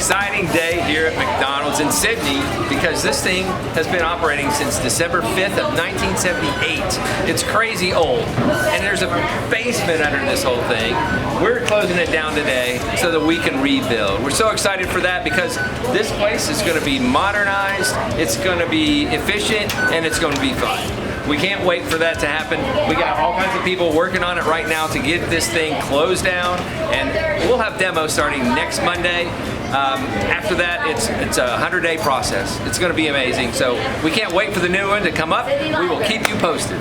exciting day here at McDonald's in Sydney because this thing has been operating since December 5th of 1978. It's crazy old, and there's a basement under this whole thing. We're closing it down today so that we can rebuild. We're so excited for that because this place is going to be modernized, it's going to be efficient, and it's going to be fun. We can't wait for that to happen. We got all kinds of people working on it right now to get this thing closed down, and we'll have demos starting next Monday. After that, it's a 100-day process. It's going to be amazing. So we can't wait for the new one to come up. We will keep you posted.